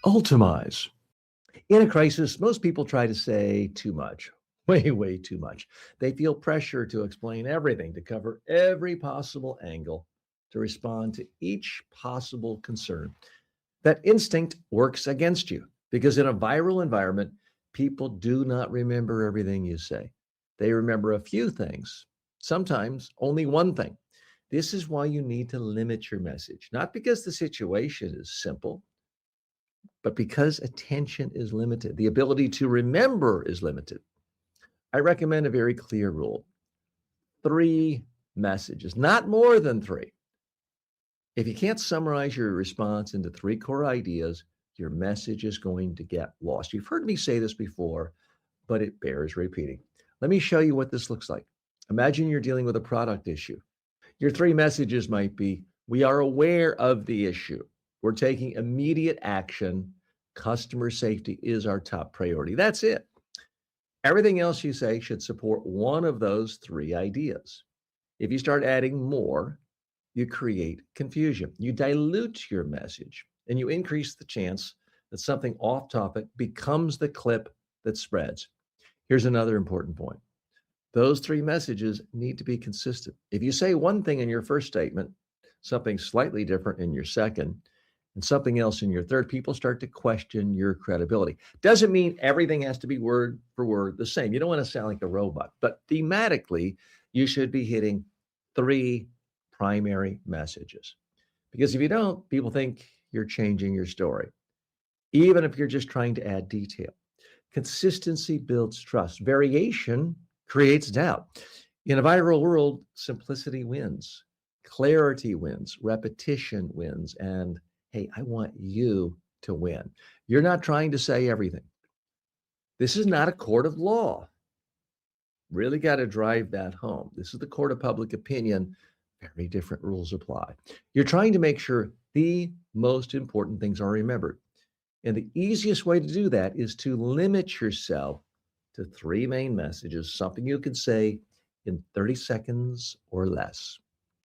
Ultamize. In a crisis, most people try to say too much, way too much. They feel pressure to explain everything, to cover every possible angle, to respond to each possible concern. That instinct works against you because in a viral environment, people do not remember everything you say. They remember a few things, sometimes only one thing. This is why you need to limit your message, not because the situation is simple, but because attention is limited, the ability to remember is limited. I recommend a very clear rule: three messages, not more than three. If you can't summarize your response into three core ideas, your message is going to get lost. You've heard me say this before, but it bears repeating. Let me show you what this looks like. Imagine you're dealing with a product issue. Your three messages might be: we are aware of the issue. We're taking immediate action. Customer safety is our top priority. That's it. Everything else you say should support one of those three ideas. If you start adding more, you create confusion. You dilute your message and you increase the chance that something off topic becomes the clip that spreads. Here's another important point: those three messages need to be consistent. If you say one thing in your first statement, something slightly different in your second, and something else in your third, people start to question your credibility. Doesn't mean everything has to be word for word the same. You don't want to sound like a robot, but thematically, you should be hitting three primary messages. Because if you don't, people think you're changing your story, even if you're just trying to add detail. Consistency builds trust. Variation creates doubt. In a viral world, simplicity wins, clarity wins, repetition wins, and hey, I want you to win. You're not trying to say everything. This is not a court of law. Really got to drive that home. This is the court of public opinion. Very different rules apply. You're trying to make sure the most important things are remembered. And the easiest way to do that is to limit yourself to three main messages, something you can say in 30 seconds or less.